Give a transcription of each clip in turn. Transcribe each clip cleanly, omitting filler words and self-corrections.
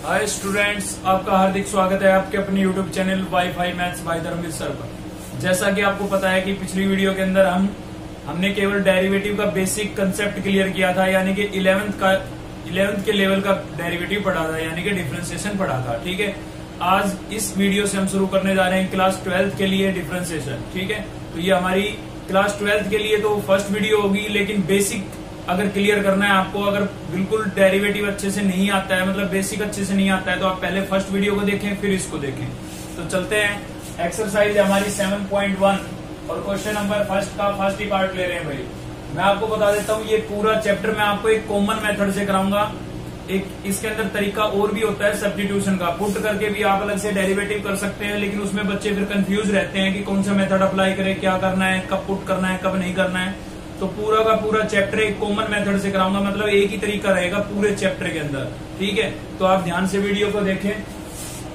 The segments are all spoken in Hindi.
हाय स्टूडेंट्स, आपका हार्दिक स्वागत है आपके अपने YouTube channel wifi maths by Dharmveer sir पर। जैसा कि आपको पता है कि पिछली वीडियो के अंदर हमने केवल डेरिवेटिव का बेसिक कंसेप्ट क्लियर किया था, यानी कि 11th के लेवल का डेरिवेटिव पढ़ा था, यानी कि डिफरेंशिएशन पढ़ा था। ठीक है, आज इस वीडियो से हम शुरू करने जा रहे हैं क्लास 12th के लिए डिफरेंशिएशन। ठीक है, तो ये हमारी क्लास 12th के लिए तो फर्स्ट वीडियो होगी, लेकिन बेसिक अगर क्लियर करना है आपको, अगर बिल्कुल डेरिवेटिव अच्छे से नहीं आता है, मतलब बेसिक अच्छे से नहीं आता है, तो आप पहले फर्स्ट वीडियो को देखें फिर इसको देखें। तो चलते हैं, एक्सरसाइज हमारी 7.1 और क्वेश्चन नंबर फर्स्ट का फर्स्ट ही पार्ट ले रहे हैं भाई। मैं आपको बता देता हूँ, ये पूरा चैप्टर मैं आपको एक कॉमन मेथड से कराऊंगा। एक इसके अंदर तरीका और भी होता है सब्स्टिट्यूशन का, पुट करके भी आप अलग से डेरिवेटिव कर सकते हैं, लेकिन उसमें बच्चे फिर कंफ्यूज रहते हैं कि कौन सा मेथड अप्लाई करें, क्या करना है, कब पुट करना है, कब नहीं करना है। तो पूरा का पूरा चैप्टर एक कॉमन मेथड से कराऊंगा, मतलब एक ही तरीका रहेगा पूरे चैप्टर के अंदर। ठीक है, तो आप ध्यान से वीडियो को देखें।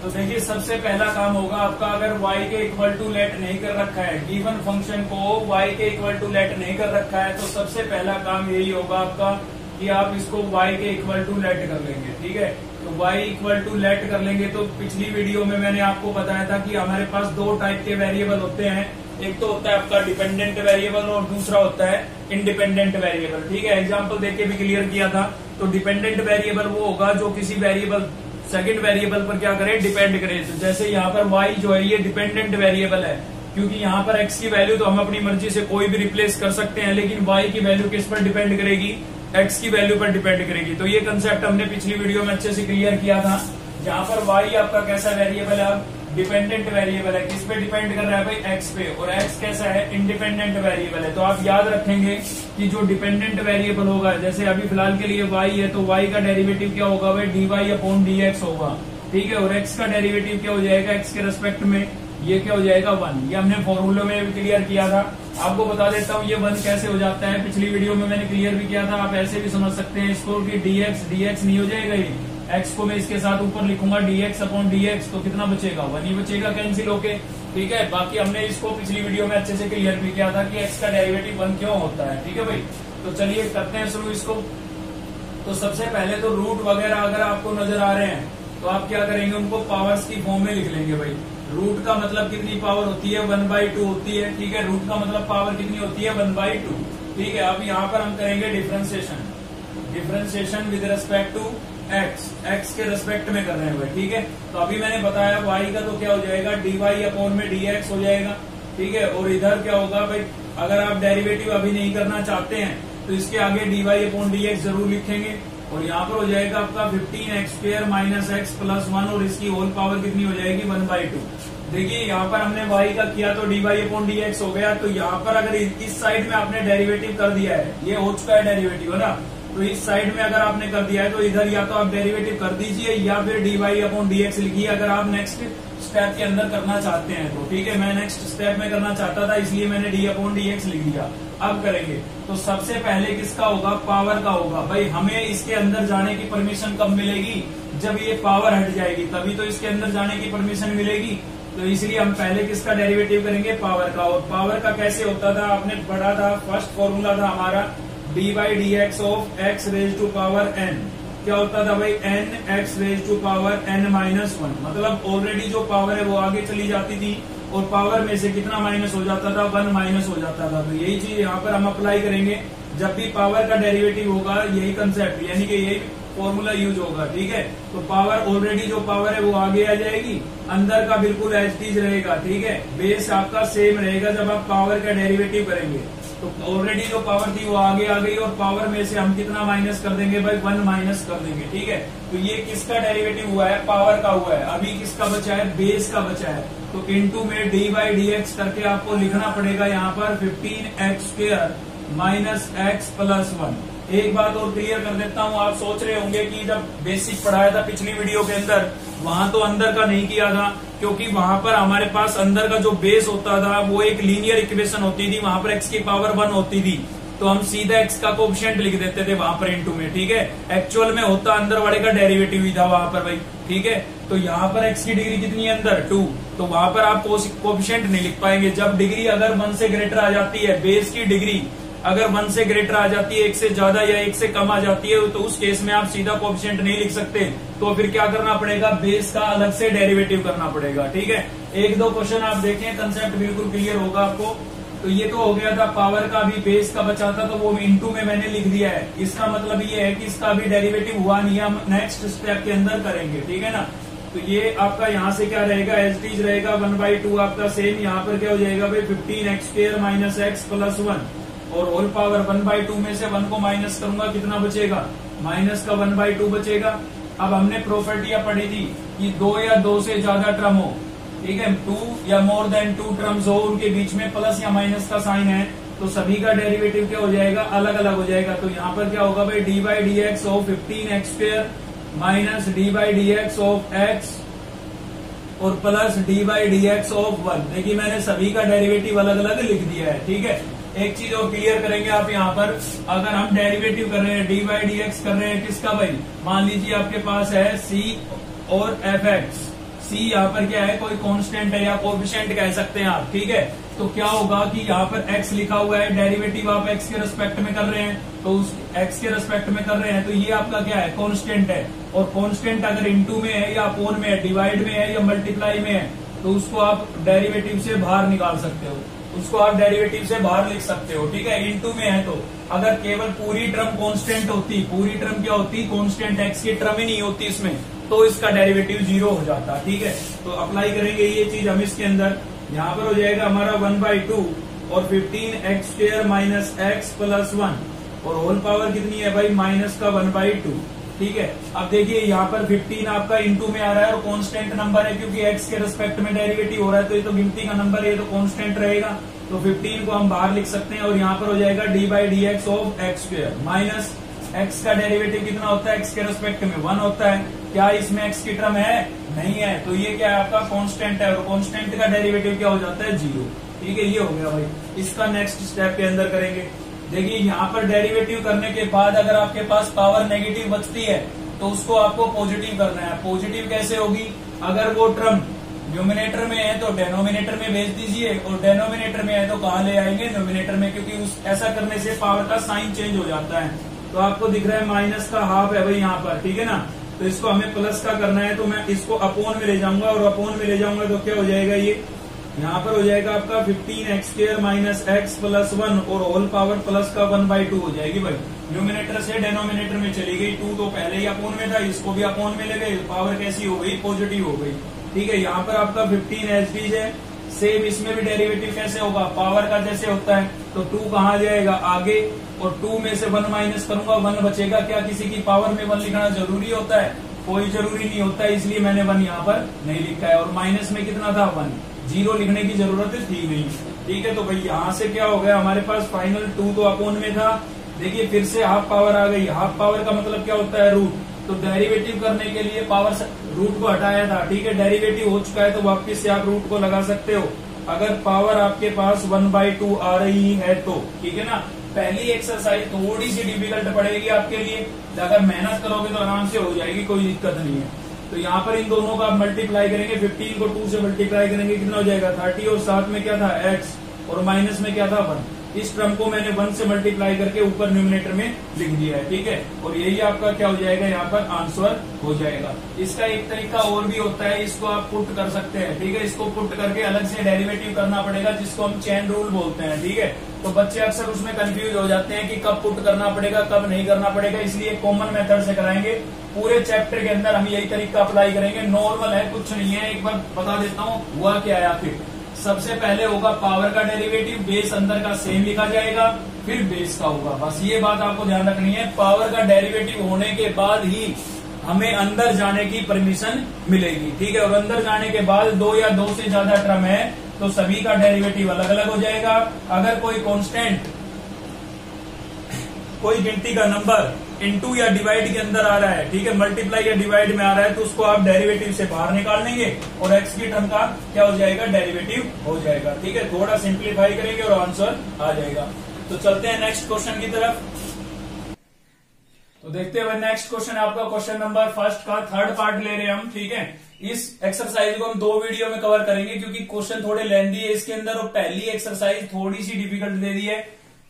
तो देखिए, सबसे पहला काम होगा आपका, अगर y के इक्वल टू लेट नहीं कर रखा है, गिवन फंक्शन को y के इक्वल टू लेट नहीं कर रखा है, तो सबसे पहला काम यही होगा आपका कि आप इसको y के इक्वल टू लेट कर लेंगे। ठीक है, तो y इक्वल टू लेट कर लेंगे। तो पिछली वीडियो में मैंने आपको बताया था कि हमारे पास दो टाइप के वेरिएबल होते हैं, एक तो होता है आपका डिपेंडेंट वेरिएबल और दूसरा होता है इंडिपेंडेंट वेरिएबल। ठीक है, एग्जांपल देके भी क्लियर किया था। तो डिपेंडेंट वेरिएबल वो होगा जो किसी वेरिएबल सेकंड वेरिएबल पर क्या करे, डिपेंड करे। तो जैसे यहाँ पर y जो है ये डिपेंडेंट वेरिएबल है, क्योंकि यहाँ पर x की वैल्यू तो हम अपनी मर्जी से कोई भी रिप्लेस कर सकते हैं, लेकिन y की वैल्यू किस पर डिपेंड करेगी, x की वैल्यू पर डिपेंड करेगी। तो ये कंसेप्ट हमने पिछली वीडियो में अच्छे से क्लियर किया था। जहाँ पर y आपका कैसा वेरिएबल है, डिपेंडेंट वेरिएबल है, किस पे डिपेंड कर रहा है भाई, x पे, और x कैसा है, इंडिपेंडेंट वेरिएबल है। तो आप याद रखेंगे कि जो डिपेंडेंट वेरिएबल होगा, जैसे अभी फिलहाल के लिए y है, तो y का डेरिवेटिव क्या होगा भाई, dy/dx होगा। ठीक है, और x का डेरिवेटिव क्या हो जाएगा, x के रेस्पेक्ट में ये क्या हो जाएगा, 1। ये हमने फॉर्मूले में भी क्लियर किया था। आपको बता देता हूँ ये 1 कैसे हो जाता है, पिछली वीडियो में मैंने क्लियर भी किया था। आप ऐसे भी समझ सकते हैं इसको कि dx नहीं हो जाएगा, ये x को मैं इसके साथ ऊपर लिखूंगा dx/dx, तो कितना बचेगा, 1 ही बचेगा कैंसिल होके। ठीक है, बाकी हमने इसको पिछली वीडियो में अच्छे से क्लियर भी किया था कि x का डेरिवेटिव 1 क्यों होता है। ठीक है भाई, तो चलिए करते हैं शुरू इसको। तो सबसे पहले तो रूट वगैरह अगर आपको नजर आ रहे हैं, तो आप क्या करेंगे, उनको पावर्स की फॉर्म में लिख लेंगे भाई। रूट का मतलब कितनी पावर होती है, 1/2 होती है। ठीक है, रूट का मतलब पावर कितनी होती है, 1/2। ठीक है, अब यहाँ पर हम करेंगे differentiation with respect to x के रेस्पेक्ट में कर रहे हैं भाई। ठीक है, तो अभी मैंने बताया y का तो क्या हो जाएगा, dy/dx हो जाएगा। ठीक है, और इधर क्या होगा भाई, अगर आप डेरिवेटिव अभी नहीं करना चाहते हैं तो इसके आगे dy/dx जरूर लिखेंगे, और यहाँ पर हो जाएगा आपका 15x² - x + 1, और इसकी होल पावर कितनी हो जाएगी, 1/2। देखिए, यहाँ पर हमने y का किया तो dy/dx हो गया। तो यहाँ पर अगर इस साइड में आपने डेरिवेटिव कर दिया है, ये हो चुका है डेरिवेटिव, है ना, तो इस साइड में अगर आपने कर दिया है तो इधर या तो आप डेरिवेटिव कर दीजिए या फिर dy/dx लिखिए, अगर आप नेक्स्ट स्टेप के अंदर करना चाहते हैं तो। ठीक है, मैं नेक्स्ट स्टेप में करना चाहता था, इसलिए मैंने dy/dx लिख दिया। अब करेंगे तो सबसे पहले किसका होगा, पावर का होगा भाई। हमें इसके अंदर जाने की परमिशन कब मिलेगी, जब ये पावर हट जाएगी, तभी तो इसके अंदर जाने की परमिशन मिलेगी। तो इसलिए हम पहले किसका डेरिवेटिव करेंगे, पावर का। और पावर का कैसे होता था, आपने पढ़ा था, फर्स्ट फॉर्मूला था हमारा d/dx ऑफ x⁻n। क्या होता था भाई, n(x⁻n-1), मतलब ऑलरेडी जो पावर है वो आगे चली जाती थी, और पावर में से कितना माइनस हो जाता था, 1 माइनस हो जाता था। तो यही चीज यहाँ पर हम अप्लाई करेंगे। जब भी पावर का डेरिवेटिव होगा, यही कंसेप्ट, यानी कि यही फॉर्मूला यूज होगा। ठीक है, तो पावर ऑलरेडी जो पावर है वो आगे आ जाएगी, अंदर का बिल्कुल एज इट इज रहेगा। ठीक है, बेस आपका सेम रहेगा जब आप पावर का डेरिवेटिव करेंगे। तो ऑलरेडी जो पावर थी वो आगे आ गई, और पावर में से हम कितना माइनस कर देंगे भाई, 1 माइनस कर देंगे। ठीक है, तो ये किसका डेरिवेटिव हुआ है, पावर का हुआ है। अभी किसका बचा है, बेस का बचा है। तो इनटू में dy/dx करके आपको लिखना पड़ेगा यहाँ पर 15x² - x + 1। एक बात और क्लियर कर देता हूँ, आप सोच रहे होंगे कि जब बेसिक पढ़ाया था पिछली वीडियो के अंदर, वहां तो अंदर का नहीं किया था, क्योंकि वहां पर हमारे पास अंदर का जो बेस होता था वो एक लीनियर इक्वेशन होती थी, वहां पर x की पावर 1 होती थी, तो हम सीधा x का कोएफिशिएंट लिख देते थे वहां पर इनटू में। ठीक है, एक्चुअल में होता अंदर वाले का डेरिवेटिव ही था वहां पर भाई। ठीक है, तो यहाँ पर x की डिग्री कितनी है अंदर, 2, तो वहां पर आप कोएफिशिएंट नहीं लिख पाएंगे। जब डिग्री अगर 1 से ग्रेटर आ जाती है, बेस की डिग्री अगर 1 से ग्रेटर आ जाती है, 1 से ज्यादा या 1 से कम आ जाती है, तो उस केस में आप सीधा कोएफिशिएंट नहीं लिख सकते, तो फिर क्या करना पड़ेगा, बेस का अलग से डेरिवेटिव करना पड़ेगा। ठीक है, 1-2 क्वेश्चन आप देखें, कंसेप्ट बिल्कुल क्लियर होगा आपको। तो ये तो हो गया था पावर का, भी बेस का बचा था, तो वो इनटू में मैंने लिख दिया है। इसका मतलब ये है कि इसका भी डेरिवेटिव हुआ नहीं, हम नेक्स्ट स्टेप के अंदर करेंगे। ठीक है ना, तो ये आपका यहाँ से क्या रहेगा, एज टीज रहेगा 1/2 आपका सेम। यहाँ पर क्या हो जाएगा भाई, 15x² माइनस x प्लस 1 और होल पावर 1/2 में से 1 को माइनस करूंगा, कितना बचेगा, माइनस का 1/2 बचेगा। अब हमने प्रॉपर्टियां पढ़ी थी कि 2 या 2 से ज्यादा टर्म हो, ठीक है, 2 या मोर देन 2 टर्म्स हो, उनके बीच में प्लस या माइनस का साइन है, तो सभी का डेरिवेटिव क्या हो जाएगा, अलग अलग हो जाएगा। तो यहाँ पर क्या होगा भाई, d/dx of 15x² minus d/dx of x और प्लस d/dx ऑफ 1। देखिए मैंने सभी का डेरिवेटिव अलग अलग लिख दिया है। ठीक है, एक चीज और क्लियर करेंगे आप यहाँ पर, अगर हम डेरिवेटिव कर रहे हैं, d/dx कर रहे हैं किसका भाई, मान लीजिए आपके पास है c और fx। c यहाँ पर क्या है, कोई कांस्टेंट है या कोएफिशिएंट कह सकते हैं आप। ठीक है, तो क्या होगा कि यहाँ पर x लिखा हुआ है, डेरिवेटिव आप x के रिस्पेक्ट में कर रहे हैं, तो उस x के रिस्पेक्ट में कर रहे हैं, तो ये आपका क्या है, कांस्टेंट है। और कांस्टेंट अगर इनटू में है या अपोन में है, डिवाइड में है या मल्टीप्लाई में है, तो उसको आप डेरिवेटिव से बाहर निकाल सकते हो, उसको आप डेरिवेटिव से बाहर लिख सकते हो। ठीक है, इनटू में है तो अगर केवल पूरी टर्म कांस्टेंट होती, पूरी टर्म क्या होती, कांस्टेंट x की टर्म ही नहीं होती इसमें, तो इसका डेरिवेटिव 0 हो जाता। ठीक है, तो अप्लाई करेंगे ये चीज हम इसके अंदर। यहाँ पर हो जाएगा हमारा 1/2 और 15x² माइनस x प्लस 1 और होल पावर कितनी है भाई, माइनस का 1/2। ठीक है, अब देखिए यहाँ पर 15 आपका इनटू में आ रहा है और कांस्टेंट नंबर है, क्योंकि x के रिस्पेक्ट में डेरिवेटिव हो रहा है, तो ये तो गिनती का नंबर है, ये तो कांस्टेंट रहेगा, तो 15 को हम बाहर लिख सकते हैं। और यहाँ पर हो जाएगा d/dx of x² minus x का डेरिवेटिव कितना होता है, x के रिस्पेक्ट में 1 होता है। क्या इसमें x की टर्म है, नहीं है, तो ये क्या है आपका कांस्टेंट है, और कांस्टेंट का डेरिवेटिव क्या हो जाता है, 0। ठीक है, ये हो गया भाई। इसका नेक्स्ट स्टेप के अंदर करेंगे। देखिए यहाँ पर डेरिवेटिव करने के बाद अगर आपके पास पावर नेगेटिव बचती है, तो उसको आपको पॉजिटिव करना है। पॉजिटिव कैसे होगी, अगर वो टर्म न्यूमिनेटर में है तो डेनोमिनेटर में भेज दीजिए, और डेनोमिनेटर में है तो कहाँ ले आएंगे, न्यूमिनेटर में, क्योंकि ऐसा करने से पावर का साइन चेंज हो जाता है। तो आपको दिख रहा है माइनस का हाफ है भाई यहाँ पर। ठीक है ना, तो इसको हमें प्लस का करना है, तो मैं इसको अपोन में ले जाऊंगा, और अपोन में ले जाऊंगा तो क्या हो जाएगा, ये यहाँ पर हो जाएगा आपका 15x² माइनस x प्लस 1 और होल पावर प्लस का 1/2 हो जाएगी भाई। न्यूमिनेटर से डेनोमिनेटर में चली गई, 2 तो पहले ही अपोन में था, इसको भी अपोन में ले गए, पावर कैसी हो गई, पॉजिटिव हो गई। ठीक है, यहाँ पर आपका 15 एच है, सेम इसमें भी डेरिवेटिव कैसे होगा, पावर का जैसे होता है, तो 2 कहाँ जाएगा, आगे, और 2 में से 1 माइनस करूंगा, 1 बचेगा। क्या किसी की पावर में 1 लिखना जरूरी होता है, कोई जरूरी नहीं होता है, इसलिए मैंने 1 यहाँ पर नहीं लिखा है। और माइनस में कितना था, 1, 0 लिखने की जरूरत थी नहीं। ठीक है, तो भाई यहाँ से क्या हो गया, हमारे पास फाइनल 2 तो अपोन में था। देखिए फिर से हाफ पावर आ गई, हाफ पावर का मतलब क्या होता है, रूट। तो डेरिवेटिव करने के लिए पावर रूट को हटाया था। ठीक है, डेरिवेटिव हो चुका है, तो वापस से आप रूट को लगा सकते हो, अगर पावर आपके पास 1/2 आ रही है तो। ठीक है ना, पहली एक्सरसाइज थोड़ी सी डिफिकल्ट पड़ेगी आपके लिए, अगर मेहनत करोगे तो आराम से हो जाएगी, कोई दिक्कत नहीं है। तो यहाँ पर इन दोनों का आप मल्टीप्लाई करेंगे, 15 को 2 से मल्टीप्लाई करेंगे, कितना हो जाएगा, 30, और साथ में क्या था, x, और माइनस में क्या था, 1। इस टर्म को मैंने 1 से मल्टीप्लाई करके ऊपर न्यूमिनेटर में लिख दिया है। ठीक है, और यही आपका क्या हो जाएगा, यहाँ पर आंसर हो जाएगा। इसका एक तरीका और भी होता है, इसको आप पुट कर सकते हैं। ठीक है, इसको पुट करके अलग से डेरिवेटिव करना पड़ेगा, जिसको हम चेन रूल बोलते हैं। ठीक है, तो बच्चे अक्सर उसमें कंफ्यूज हो जाते हैं कि कब पुट करना पड़ेगा, कब नहीं करना पड़ेगा, इसलिए कॉमन मेथड से कराएंगे। पूरे चैप्टर के अंदर हम यही तरीका अप्लाई करेंगे, नॉर्मल है, कुछ नहीं है। एक बार बता देता हूँ हुआ क्या है। आखिर सबसे पहले होगा पावर का डेरिवेटिव, बेस अंदर का सेम लिखा जाएगा, फिर बेस का होगा, बस ये बात आपको ध्यान रखनी है। पावर का डेरिवेटिव होने के बाद ही हमें अंदर जाने की परमिशन मिलेगी। ठीक है, और अंदर जाने के बाद 2 या 2 से ज्यादा टर्म है तो सभी का डेरिवेटिव अलग अलग हो जाएगा। अगर कोई कांस्टेंट, कोई गिनती का नंबर इनटू या डिवाइड के अंदर आ रहा है, ठीक है, मल्टीप्लाई या डिवाइड में आ रहा है, तो उसको आप डेरिवेटिव से बाहर निकाल लेंगे और एक्स की टर्म का क्या हो जाएगा, डेरिवेटिव हो जाएगा। ठीक है, थोड़ा सिंप्लीफाई करेंगे और आंसर आ जाएगा। तो चलते हैं नेक्स्ट क्वेश्चन की तरफ। तो देखते हैं नेक्स्ट क्वेश्चन है आपका क्वेश्चन नंबर फर्स्ट का थर्ड पार्ट ले रहे हैं हम। ठीक है, इस एक्सरसाइज को हम 2 वीडियो में कवर करेंगे क्योंकि क्वेश्चन थोड़े लेंथी है इसके अंदर, और पहली एक्सरसाइज थोड़ी सी डिफिकल्ट दे दी है।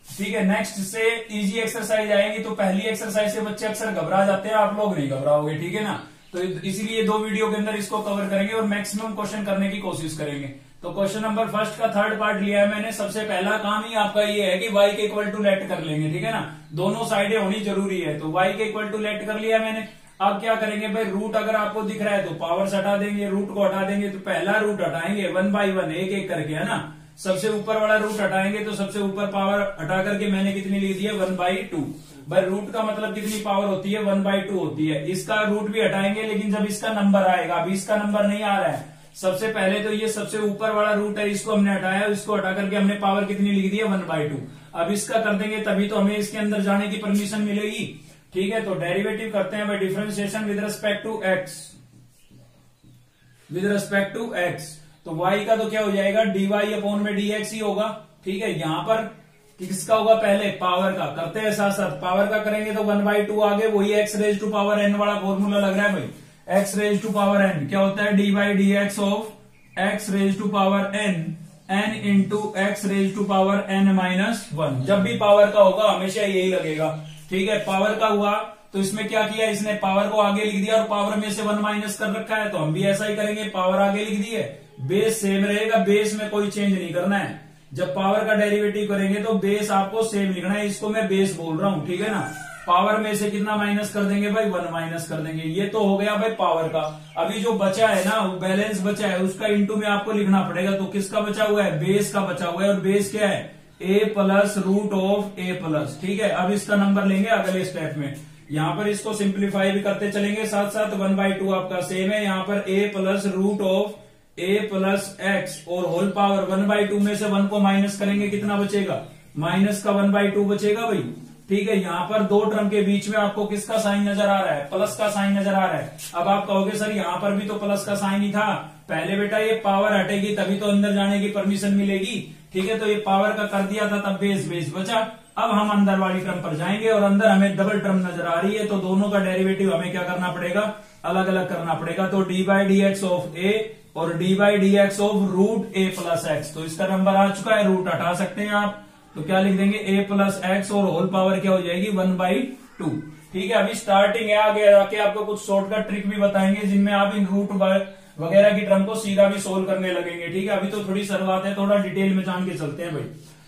ठीक है, नेक्स्ट से इजी एक्सरसाइज आएगी। तो पहली एक्सरसाइज से बच्चे अक्सर घबरा जाते हैं, आप लोग नहीं घबराओगे, ठीक है ना। तो इसीलिए 2 वीडियो के अंदर इसको कवर करेंगे और मैक्सिमम क्वेश्चन करने की कोशिश करेंगे। तो क्वेश्चन नंबर फर्स्ट का 3rd पार्ट लिया है मैंने। सबसे पहला काम ही आपका ये है कि y के इक्वल टू लेट कर लेंगे, ठीक है ना। दोनों साइडें होनी जरूरी है, तो y के इक्वल टू लेट कर लिया मैंने। अब क्या करेंगे भाई, रूट अगर आपको दिख रहा है तो पावर्स हटा देंगे, रूट को हटा देंगे। तो पहला रूट हटाएंगे 1 by 1 एक एक करके, है ना। सबसे ऊपर वाला रूट हटाएंगे तो सबसे ऊपर पावर हटा करके मैंने कितनी लिख दी है 1/2। भाई रूट का मतलब कितनी पावर होती है 1/2 होती है। इसका रूट भी हटाएंगे, लेकिन जब इसका नंबर आएगा, अभी इसका नंबर नहीं आ रहा है। सबसे पहले तो ये सबसे ऊपर वाला रूट है, इसको हमने हटाया, इसको हटा करके हमने पावर कितनी लिख दी है 1/2। अब इसका कर देंगे तभी तो हमें इसके अंदर जाने की परमिशन मिलेगी, ठीक है। तो डेरिवेटिव करते हैं भाई, differentiation with respect to x, with respect to x. तो y का तो क्या हो जाएगा dy अपॉन में dx ही होगा, ठीक है। यहां पर किसका होगा, पहले पावर का करते हैं, साथ साथ पावर का करेंगे तो 1/2 आगे वही x raise to power n वाला फॉर्मूला लग रहा है भाई। x raise to power n क्या होता है, dy/dx of x raise to power n into x raise to power n-1। जब भी पावर का होगा हमेशा यही लगेगा, ठीक है। पावर का हुआ तो इसमें क्या किया, इसने पावर को आगे लिख दिया और पावर में से 1 माइनस कर रखा है। तो हम भी ऐसा ही करेंगे, पावर आगे लिख दी है, बेस सेम रहेगा, बेस में कोई चेंज नहीं करना है। जब पावर का डेरिवेटिव करेंगे तो बेस आपको सेम लिखना है, इसको मैं बेस बोल रहा हूं, ठीक है ना। पावर में से कितना माइनस कर देंगे भाई 1 माइनस कर देंगे। ये तो हो गया भाई पावर का। अभी जो बचा है ना, वो बैलेंस बचा है, उसका इंटू में आपको लिखना पड़ेगा। तो किसका बचा हुआ है, बेस का बचा हुआ है। और बेस क्या है, a plus root of a plus, ठीक है। अब इसका नंबर लेंगे अगले स्टेप में। यहाँ पर इसको सिंप्लीफाई भी करते चलेंगे साथ साथ। 1/2 आपका सेम है, यहाँ पर a plus root of a plus x और होल पावर 1/2 में से 1 को माइनस करेंगे, कितना बचेगा, माइनस का 1/2 बचेगा भाई, ठीक है। यहाँ पर 2 टर्म के बीच में आपको किसका साइन नजर आ रहा है, प्लस का साइन नजर आ रहा है। अब आप कहोगे सर यहाँ पर भी तो प्लस का साइन ही था। पहले बेटा ये पावर हटेगी तभी तो अंदर जाने की परमिशन मिलेगी, ठीक है। तो ये पावर का कर दिया था तब बेस बचा। अब हम अंदर वाली टर्म पर जाएंगे और अंदर हमें डबल टर्म नजर आ रही है, तो दोनों का डेरिवेटिव हमें क्या करना पड़ेगा, अलग अलग करना पड़ेगा। तो dy/dx ऑफ a और dy/dx of root a plus x. तो इसका नंबर आ चुका है, रूट हटा सकते हैं आप, तो क्या लिख देंगे a प्लस एक्स और होल पावर क्या हो जाएगी 1/2, ठीक है। अभी स्टार्टिंग है, आगे आके आपको कुछ शॉर्टकट ट्रिक भी बताएंगे जिनमें आप इन रूट वगैरह की टर्म को सीधा भी सोल्व करने लगेंगे, ठीक है। अभी तो थोड़ी शुरुआत है, थोड़ा डिटेल में जान के चलते हैं भाई।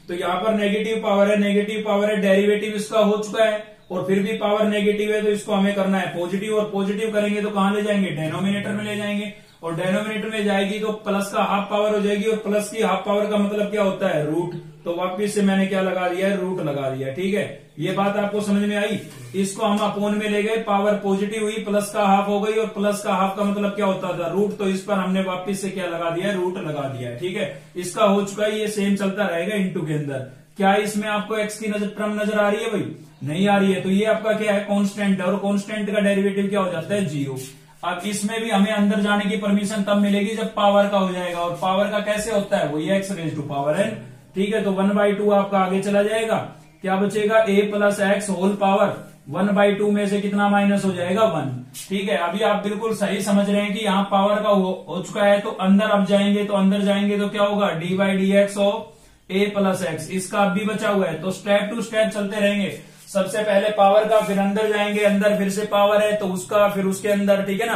तो यहाँ पर नेगेटिव पावर है, नेगेटिव पावर है, डेरिवेटिव इसका हो चुका है और फिर भी पावर नेगेटिव है, तो इसको हमें करना है पॉजिटिव। और पॉजिटिव करेंगे तो कहां ले जाएंगे, डेनोमिनेटर में ले जाएंगे। और डेनोमिनेटर में जाएगी तो प्लस का हाफ पावर हो जाएगी, और प्लस की हाफ पावर का मतलब क्या होता है, रूट। तो वापिस से मैंने क्या लगा दिया है, रूट लगा दिया, ठीक है। ये बात आपको समझ में आई। इसको हम अपोन में ले गए, पावर पॉजिटिव हुई, प्लस का हाफ हो गई, और प्लस का हाफ का मतलब क्या होता था, रूट। तो इस पर हमने वापिस से क्या लगा दिया है, रूट लगा दिया है, ठीक है। इसका हो चुका है, ये सेम चलता रहेगा इंटू के अंदर। क्या इसमें आपको एक्स की टर्म नजर आ रही है भाई, नहीं आ रही है। तो ये आपका क्या है, कांस्टेंट है, और कांस्टेंट का डेरिवेटिव क्या हो जाता है, 0। अब इसमें भी हमें अंदर जाने की परमिशन तब मिलेगी जब पावर का हो जाएगा। और पावर का कैसे होता है, वही x raise to power n, ठीक है। तो 1/2 आपका आगे चला जाएगा, क्या बचेगा, a plus x whole power 1/2 में से कितना माइनस हो जाएगा 1, ठीक है। अभी आप बिल्कुल सही समझ रहे हैं कि यहाँ पावर का हो चुका है। तो अंदर अब जाएंगे, तो अंदर जाएंगे तो क्या होगा, dy/dx of a plus x. इसका अब भी बचा हुआ है, तो स्टेप टू स्टेप चलते रहेंगे। सबसे पहले पावर का, फिर अंदर जाएंगे, अंदर फिर से पावर है तो उसका, फिर उसके अंदर, ठीक है ना।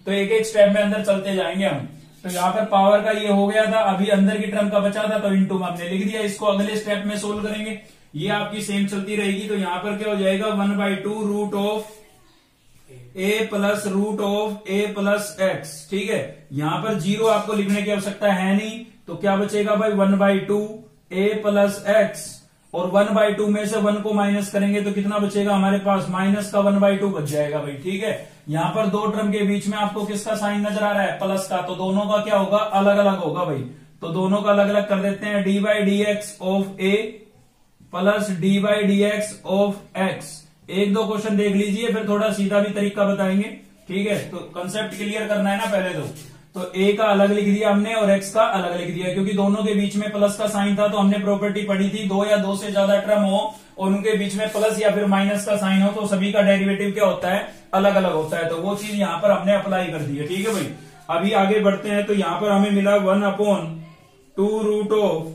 तो एक एक स्टेप में अंदर चलते जाएंगे हम। तो यहाँ पर पावर का ये हो गया था, अभी अंदर की टर्म का बचा था तो इंटू में हमने लिख दिया। इसको अगले स्टेप में सोल्व करेंगे, ये आपकी सेम चलती रहेगी। तो यहाँ पर क्या हो जाएगा, 1/2 root of a plus root of a plus x, ठीक है। यहाँ पर 0 आपको लिखने की आवश्यकता है नहीं, तो क्या बचेगा भाई 1/2 a प्लस एक्स, और 1/2 में से 1 को माइनस करेंगे तो कितना बचेगा हमारे पास, माइनस का 1/2 बच जाएगा भाई, ठीक है। यहाँ पर 2 टर्म के बीच में आपको किसका साइन नजर आ रहा है, प्लस का। तो दोनों का क्या होगा, अलग अलग होगा भाई। तो दोनों का अलग अलग कर देते हैं, dy/dx of a plus dy/dx of x। 1-2 question देख लीजिए, फिर थोड़ा सीधा भी तरीका बताएंगे, ठीक है। तो कंसेप्ट क्लियर करना है ना पहले तो a का अलग लिख दिया हमने और x का अलग लिख दिया, क्योंकि दोनों के बीच में प्लस का साइन था। तो हमने प्रॉपर्टी पढ़ी थी, 2 या 2 से ज्यादा टर्म हो और उनके बीच में प्लस या फिर माइनस का साइन हो तो सभी का डेरिवेटिव क्या होता है, अलग अलग होता है। तो वो चीज यहाँ पर हमने अप्लाई कर दी है, ठीक है भाई। अभी आगे बढ़ते हैं, तो यहाँ पर हमें मिला 1/2 root of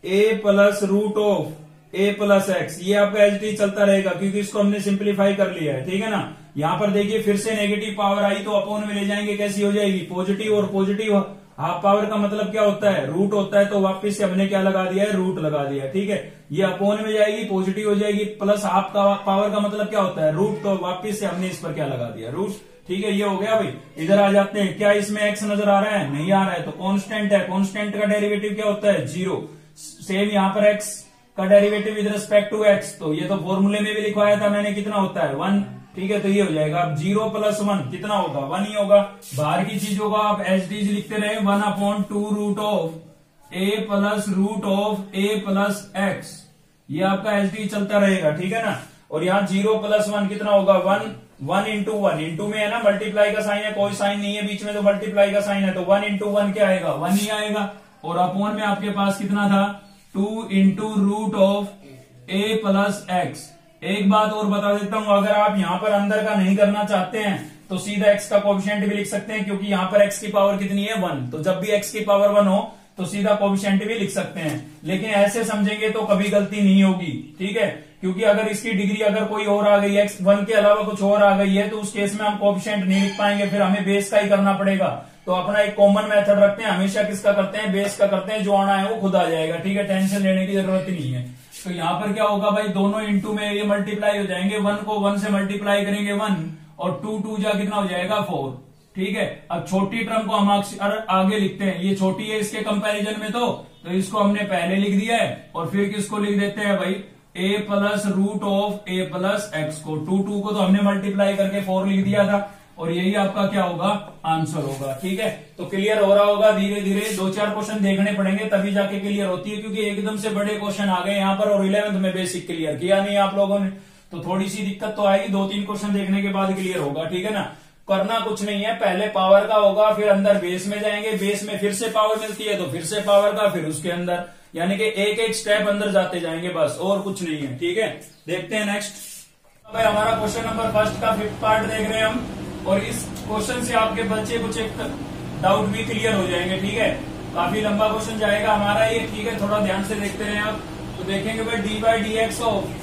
a plus root of a plus x, ये आपका एज टी चलता रहेगा क्योंकि इसको हमने सिंप्लीफाई कर लिया है, ठीक है ना। यहाँ पर देखिए फिर से नेगेटिव पावर आई तो अपोन में ले जाएंगे, कैसी हो जाएगी पॉजिटिव, और पॉजिटिव हाफ पावर का मतलब क्या होता है रूट होता है, तो वापस से हमने क्या लगा दिया है रूट लगा दिया है, ठीक है। ये अपोन में जाएगी पॉजिटिव हो जाएगी, प्लस हाफ का पावर का मतलब क्या होता है रूट, तो वापस से हमने इस पर क्या लगा दिया रूट, ठीक है। ये हो गया भाई। इधर आ जाते हैं, क्या इसमें एक्स नजर आ रहा है, नहीं आ रहा है, तो कांस्टेंट है, कांस्टेंट का डेरिवेटिव क्या होता है जीरो। सेम यहाँ पर एक्स का derivative with respect to x, तो ये तो फॉर्मूले में भी लिखवाया था मैंने, कितना होता है 1, ठीक है। तो ये हो जाएगा अब 0 + 1 कितना होगा 1 ही होगा। बाहर की चीज होगा आप एच डी लिखते रहे 1/2 root of a plus root of a plus x, ये आपका एच डी चलता रहेगा, ठीक है ना। और यहाँ 0 + 1 कितना होगा 1, 1 × 1 इंटू में है ना, मल्टीप्लाई का साइन है, कोई साइन नहीं है बीच में, तो मल्टीप्लाई का साइन है, तो 1 × 1 क्या आएगा 1 ही आएगा। और अपोन में आपके पास कितना था 2 × root of a plus x. एक बात और बता देता हूं, अगर आप यहां पर अंदर का नहीं करना चाहते हैं तो सीधा x का कोएफिशिएंट भी लिख सकते हैं, क्योंकि यहां पर x की पावर कितनी है 1, तो जब भी x की पावर 1 हो तो सीधा कोएफिशिएंट भी लिख सकते हैं। लेकिन ऐसे समझेंगे तो कभी गलती नहीं होगी, ठीक है, क्योंकि अगर इसकी डिग्री अगर कोई और आ गई है, x1 के अलावा कुछ और आ गई है, तो उस केस में हम कोएफिशिएंट नहीं लिख पाएंगे, फिर हमें बेस का ही करना पड़ेगा। तो अपना एक कॉमन मेथड रखते हैं, हमेशा किसका करते हैं बेस का करते हैं, जो आना है वो खुद आ जाएगा, ठीक है, टेंशन लेने की जरूरत ही नहीं है। तो यहाँ पर क्या होगा भाई, दोनों इंटू में ये मल्टीप्लाई हो जाएंगे, 1 को 1 से मल्टीप्लाई करेंगे 1, और 2 2 जा कितना हो जाएगा 4, ठीक है। अब छोटी टर्म को हम आगे लिखते हैं, ये छोटी है इसके कंपैरिजन में, तो इसको हमने पहले लिख दिया है, और फिर किसको लिख देते हैं भाई a plus root of a plus x को, 2 2 को तो हमने मल्टीप्लाई करके 4 लिख दिया था, और यही आपका क्या होगा आंसर होगा, ठीक है। तो क्लियर हो रहा होगा, धीरे धीरे 2-4 क्वेश्चन देखने पड़ेंगे तभी जाके क्लियर होती है, क्योंकि एकदम से बड़े क्वेश्चन आ गए यहाँ पर, और 11th में बेसिक क्लियर किया नहीं आप लोगों ने, तो थोड़ी सी दिक्कत तो आएगी, 2-3 क्वेश्चन देखने के बाद क्लियर होगा, ठीक है ना। करना कुछ नहीं है, पहले पावर का होगा, फिर अंदर बेस में जाएंगे, बेस में फिर से पावर मिलती है तो फिर से पावर का, फिर उसके अंदर, यानी कि एक एक स्टेप अंदर जाते जाएंगे, बस और कुछ नहीं है, ठीक है। देखते हैं नेक्स्ट भाई, हमारा क्वेश्चन नंबर 1 का 5th पार्ट देख रहे हैं हम, और इस क्वेश्चन से आपके बच्चे कुछ एक डाउट भी क्लियर हो जाएंगे, ठीक है। काफी लंबा क्वेश्चन जाएगा हमारा ये, ठीक है, थोड़ा ध्यान से देखते रहे आप। तो देखेंगे भाई dy/dx ऑफ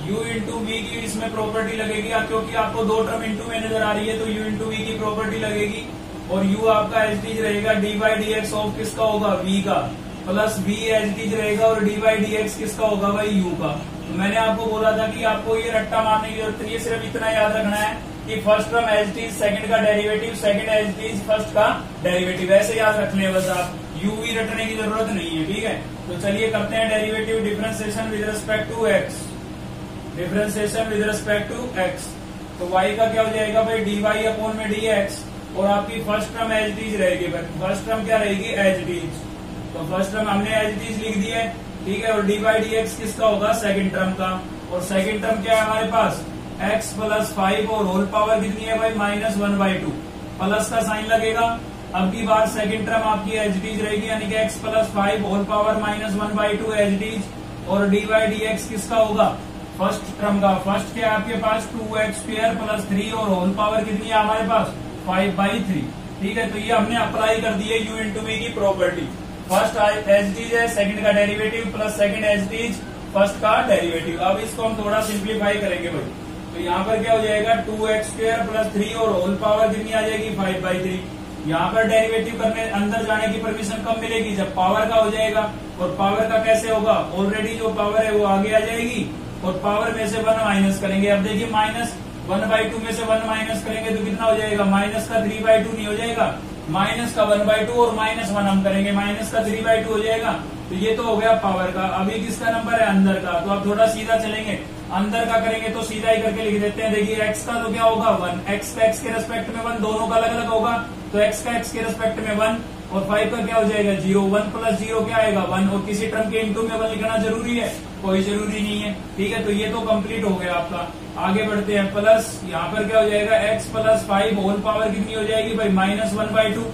u × v की इसमें प्रॉपर्टी लगेगी, क्योंकि आपको 2 टर्म इंटू में नजर आ रही है, तो u × v की प्रॉपर्टी लगेगी, और u आपका एज टीज रहेगा, dy/dx ऑफ किसका होगा v का, प्लस v एज टीज रहेगा, और dy/dx किसका होगा भाई u का। तो मैंने आपको बोला था कि आपको ये रट्टा मारने की जरूरत नहीं है, सिर्फ इतना याद रखना है कि first term as it is second का derivative, second as it is first का डेरिवेटिव, ऐसे याद रखने हैं बस आप, u भी रटने की जरूरत नहीं है, ठीक है। तो चलिए करते हैं derivative, differentiation with respect to x, differentiation with respect to x। तो y का क्या हो जाएगा भाई dy/dx, और आपकी फर्स्ट टर्म एज टीज रहेगी, फर्स्ट टर्म क्या रहेगी एज टीज, तो फर्स्ट टर्म हमने एज टीज लिख दी है, ठीक है, और dy/dx किसका होगा सेकंड टर्म का, और सेकंड टर्म क्या है हमारे पास x + 5, और होल पावर कितनी है भाई -1/2, प्लस का साइन लगेगा। अब की बार सेकंड टर्म आपकी एज टीज रहेगी, यानी कि x + 5 whole power -1/2 as it, is dy/dx किसका होगा फर्स्ट टर्म का, फर्स्ट क्या है आपके पास 2x² + 3, और होल पावर कितनी है हमारे पास 5/3, ठीक है। तो ये हमने अप्लाई कर दी है u × v की प्रॉपर्टी, फर्स्ट एज टीज है, सेकंड का derivative plus second as it is first का डेरिवेटिव। अब इसको हम थोड़ा सिंप्लीफाई करेंगे भाई, तो यहाँ पर क्या हो जाएगा 2x² + 3, और होल पावर कितनी आ जाएगी 5/3। यहाँ पर डेरिवेटिव करने अंदर जाने की परमिशन कब मिलेगी, जब पावर का हो जाएगा, और पावर का कैसे होगा, ऑलरेडी जो पावर है वो आगे आ जाएगी, और पावर में से 1 माइनस करेंगे। अब देखिए -1/2 में से 1 माइनस करेंगे तो कितना हो जाएगा, माइनस का 3/2 नहीं हो जाएगा, माइनस का 1/2 और -1 हम करेंगे, माइनस का 3/2 हो जाएगा। तो ये तो हो गया पावर का। अभी किसका नंबर है अंदर का, तो आप थोड़ा सीधा चलेंगे, अंदर का करेंगे तो सीधा ही करके लिख देते हैं। देखिए x का तो क्या होगा 1, x का x के रेस्पेक्ट में 1, दोनों का अलग अलग होगा, तो x का x के रेस्पेक्ट में 1, और 5 का क्या हो जाएगा 0, 1 + 0 क्या आएगा 1, और किसी टर्म के इंटू में 1 लिखना जरूरी है, कोई जरूरी नहीं है, ठीक है। तो ये तो कंप्लीट हो गया आपका। आगे बढ़ते हैं, प्लस यहाँ पर क्या हो जाएगा x + 5 होल पावर कितनी हो जाएगी भाई -1/2,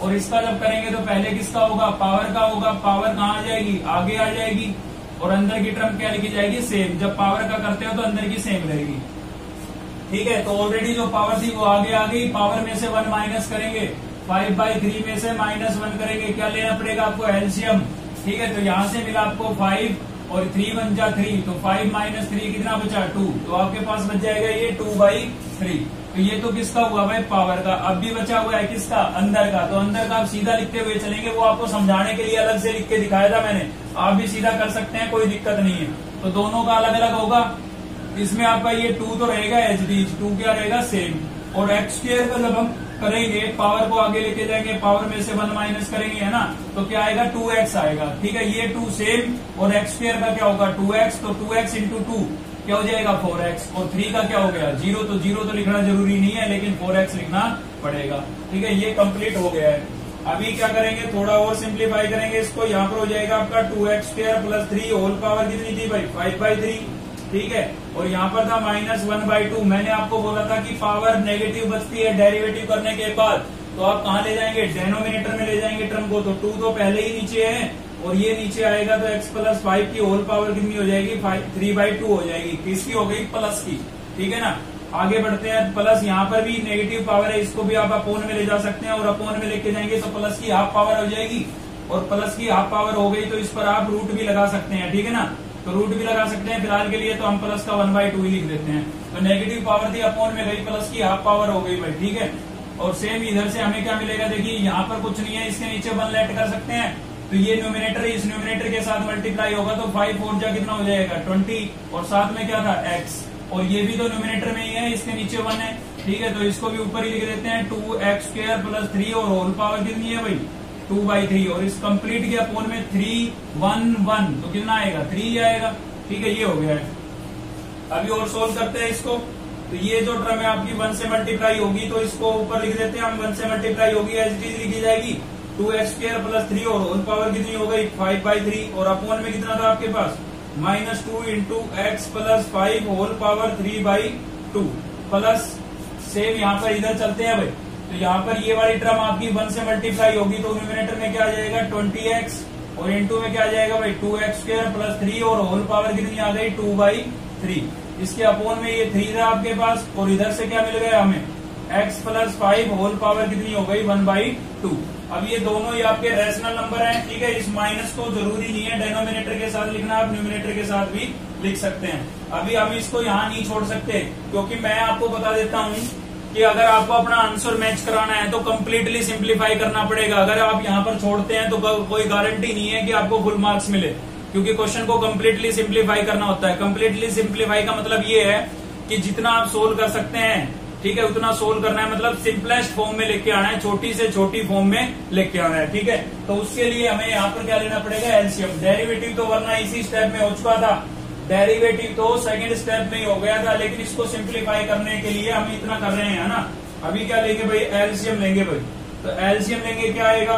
और इसका जब करेंगे तो पहले किसका होगा पावर का होगा, पावर कहाँ आ जाएगी आगे आ जाएगी, और अंदर की टर्म क्या लिखी जाएगी सेम, जब पावर का करते हो तो अंदर की सेम रहेगी, ठीक है। तो ऑलरेडी जो पावर थी वो आगे आ गई, पावर में से 1 माइनस करेंगे, 5/3 में से -1 करेंगे, क्या लेना पड़ेगा आपको एलसीएम, ठीक है। तो यहां से मिला आपको 5 और 3 1 जा 3, तो 5 माइनस 3 कितना बचा 2, तो आपके पास बच जाएगा ये 2/3। तो ये तो किसका हुआ भाई, पावर का। अब भी बचा हुआ है किसका, अंदर का। तो अंदर का आप सीधा लिखते हुए चलेंगे, वो आपको समझाने के लिए अलग से लिख के दिखाया था मैंने, आप भी सीधा कर सकते हैं, कोई दिक्कत नहीं है। तो दोनों का अलग अलग होगा। इसमें आपका ये 2 तो रहेगा एच डी, 2 क्या रहेगा सेम, और एक्स स्क्वायर का जब हम करेंगे पावर को आगे लेके जाएंगे, पावर में से 1 माइनस करेंगे, है ना, तो क्या आएगा 2x आएगा। ठीक है, ये 2 सेम, और एक्स स्क्वायर का क्या होगा 2x, तो 2x इंटू 2 क्या हो जाएगा 4x, और 3 का क्या हो गया 0, तो 0 तो लिखना जरूरी नहीं है, लेकिन 4x लिखना पड़ेगा। ठीक है, ये कंप्लीट हो गया है। अभी क्या करेंगे, थोड़ा और सिंप्लीफाई करेंगे इसको। यहाँ पर हो जाएगा आपका 2x square plus 3 whole power कितनी थी भाई 5/3। ठीक है, और यहाँ पर था -1/2। मैंने आपको बोला था कि पावर नेगेटिव बचती है डेरिवेटिव करने के बाद, तो आप कहाँ ले जाएंगे, डेनोमिनेटर में ले जाएंगे टर्म को। तो 2 तो पहले ही नीचे है, और ये नीचे आएगा, तो x प्लस 5 की होल पावर कितनी हो जाएगी 3/2 हो जाएगी। किसकी हो गई, प्लस की। ठीक है ना, आगे बढ़ते हैं। प्लस यहाँ पर भी नेगेटिव पावर है, इसको भी आप अपोन में ले जा सकते हैं, और अपोन में लेके जाएंगे तो प्लस की हाफ पावर हो जाएगी, और प्लस की हाफ पावर हो गई तो इस पर आप रूट भी लगा सकते हैं। ठीक है ना, तो रूट भी लगा सकते हैं। फिलहाल के लिए तो हम प्लस का 1/2 ही लिख देते हैं। तो नेगेटिव पावर थी, अपोन में गई, प्लस की हाफ पावर हो गई भाई। ठीक है, और सेम इधर से हमें क्या मिलेगा, देखिए यहाँ पर कुछ नहीं है, इसके नीचे 1 लेट कर सकते हैं, तो ये न्यूमिनेटर इस न्यूमिनेटर के साथ मल्टीप्लाई होगा, तो 5 4 जा कितना हो जाएगा 20, और साथ में क्या था x, और ये भी तो न्यूमिनेटर में ही है, इसके नीचे 1 है। ठीक है, तो इसको भी ऊपर ही लिख देते हैं 2x स्क्वायर प्लस 3, और होल पावर कितनी है भाई 2/3, और इस कंप्लीट के अपोन में 3 1 1, तो कितना आएगा 3 आएगा। ठीक है, ये हो गया है। अभी और सोल्व करते हैं इसको। तो ये जो टर्म है आपकी 1 से मल्टीप्लाई होगी, तो इसको ऊपर लिख देते हैं हम, 1 से मल्टीप्लाई होगी एज इट इज लिखी जाएगी 2x स्क्वायर प्लस 3, और होल पावर कितनी हो गई 5/3, और अपोन में कितना था आपके पास -2 into x plus 5 whole power 3/2 plus. Same यहाँ पर इधर चलते हैं भाई, तो यहाँ पर ये वाली टर्म आपकी 1 से मल्टीप्लाई होगी, तो न्यूमिनेटर में क्या आ जाएगा 20x, और इंटू में क्या आ जाएगा भाई 2x स्क्वायर प्लस 3, और होल पावर कितनी आ गई 2/3। इसके अपोन में ये 3 था आपके पास, और इधर से क्या मिल गया हमें x प्लस 5 होल पावर कितनी हो गई 1/2। अब ये दोनों ही आपके रैशनल नंबर हैं। ठीक है, इस माइनस को जरूरी नहीं है डेनोमिनेटर के साथ लिखना, आप न्यूमिनेटर के साथ भी लिख सकते हैं। अभी हम इसको यहाँ नहीं छोड़ सकते, क्योंकि मैं आपको बता देता हूँ कि अगर आपको अपना आंसर मैच कराना है तो कंप्लीटली सिंप्लीफाई करना पड़ेगा। अगर आप यहाँ पर छोड़ते हैं तो कोई गारंटी नहीं है कि आपको फुल मार्क्स मिले, क्योंकि क्वेश्चन को कंप्लीटली सिंप्लीफाई करना होता है। कंप्लीटली सिंप्लीफाई का मतलब ये है कि जितना आप सोल्व कर सकते हैं, ठीक है, उतना सोल्व करना है, मतलब सिंपलेस्ट फॉर्म में लेके आना है, छोटी से छोटी फॉर्म में लेके आना है। ठीक है, तो उसके लिए हमें यहाँ पर क्या लेना पड़ेगा एलसीएम। डेरिवेटिव तो वरना इसी स्टेप में हो चुका था, डेरिवेटिव तो सेकंड स्टेप में ही हो गया था, लेकिन इसको सिंप्लीफाई करने के लिए हम इतना कर रहे हैं ना। अभी क्या लेंगे भाई, एलसीएम लेंगे भाई। तो एलसीएम लेंगे, क्या आएगा,